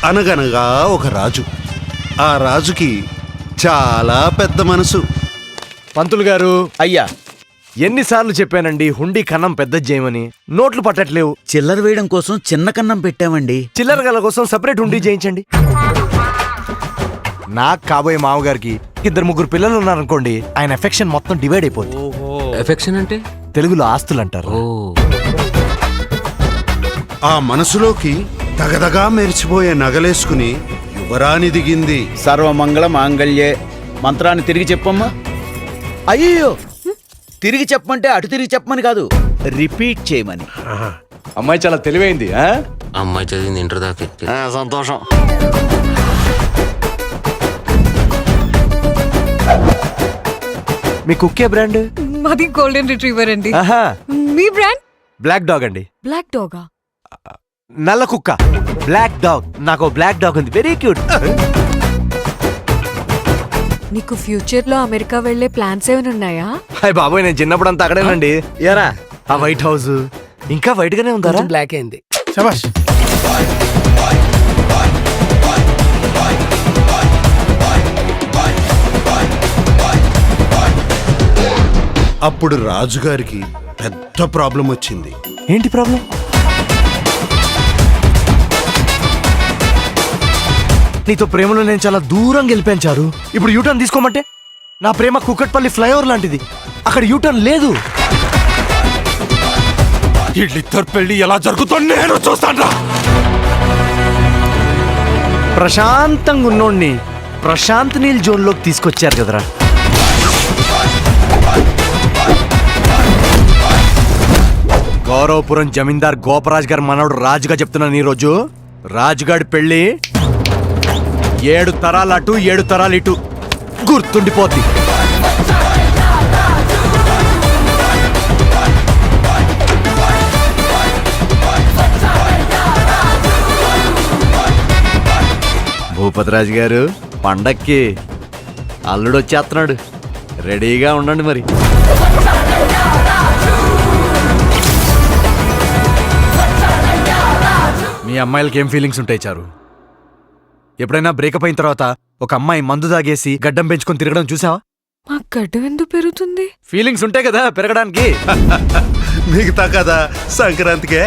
అనగనగా ఒక రాజు. ఆ రాజుకి చాలా పెద్ద మనసు. పంతులు గారు, అయ్యా, ఎన్నిసార్లు చెప్పానండి హుండీ కన్నం పెద్ద చేయమని? నోట్లు పట్టట్లేవు. చిల్లర వేయడం కోసం చిన్న కన్నం పెట్టామండి. చిల్లర గల కోసం సపరేట్ హుండీ చేయించండి. నాకు కాబోయే మామగారికి 2-3 పిల్లలు ఉన్నారనుకోండి, ఆయన ఎఫెక్షన్ మొత్తం డివైడ్ అయిపోతుంది. ఎఫెక్షన్ అంటే తెలుగులో ఆస్తులు అంటారు. ఆ మనసులోకి దగదగా మెరిచిపోయే నగలేసుకుని యువరాణి దిగింది. సర్వమంగళ మాంగళ్యే. మంత్రాన్ని తిరిగి చెప్పమ్మా. అయ్యో, తిరిగి చెప్పమంటే అటు తిరిగి చెప్పమని కాదు, రిపీట్ చేయమని. అమ్మాయి చాలా తెలివైంది. అమ్మాయి చదివింది ఇంటర్ దాకా. సంతోషం. మీ కుక్కే బ్రాండ్? మాది గోల్డెన్ రిట్రీవర్ అండి. ఆహా, మీ బ్రాండ్? బ్లాక్ డాగ్ అండి. బ్లాక్ డాగా? నల్ల కుక్క, బ్లాక్ డాగ్. నాకు బ్లాక్ డాగ్ ఉంది, వెరీ క్యూట్. నీకు ఫ్యూచర్ లో అమెరికా వెళ్లే ప్లాన్స్ ఏమైనా ఉన్నాయా? హాయ్ బాబోయ్, నేను చిన్నప్పుడు అంతా అక్కడేనండి. ఎరా, ఆ వైట్ హౌస్ ఇంకా వైట్ గానే ఉందా? బ్లాక్ అయింది. శభాష్. అప్పుడు రాజుగారికి పెద్ద ప్రాబ్లం వచ్చింది. ఏంటి ప్రాబ్లం? నీతో ప్రేమలో నేను చాలా దూరం గెలిపించారు. ఇప్పుడు యూటర్న్ తీసుకోమంటే? నా ప్రేమ కుక్కట్పల్లి ఫ్లైఓవర్ లాంటిది, అక్కడ యూటర్న్ లేదు. వీళ్ళిద్దరు పెళ్లి ఎలా జరుగుతుందో నేను చూస్తాను. ప్రశాంతంగా ఉన్నోడిని ప్రశాంత్ నీల్ జోన్ లోకి తీసుకొచ్చారు కదరా. గౌరవపురం జమీందార్ గోపరాజ్ గారు మనవడు రాజుగా చెప్తున్నాను. ఈ రోజు రాజుగాడి పెళ్లి 7 తరాలు అటు 7 తరాలు ఇటు గుర్తుండిపోద్ది. భూపతిరాజు గారు, పండక్కి అల్లుడు వచ్చేస్తున్నాడు, రెడీగా ఉండండి మరి. మీ అమ్మాయిలకి ఏం ఫీలింగ్స్ ఉంటాయి చారు? ఎప్పుడైనా బ్రేకప్ అయిన తర్వాత ఒక అమ్మాయి మందు తాగేసి గడ్డం పెంచుకొని తిరగడం చూసావా? మా గడ్డం ఎందుకు పెరుగుతుంది? ఫీలింగ్స్ ఉంటాయి కదా పెరగడానికి. మిగతా కదా సంక్రాంతికే.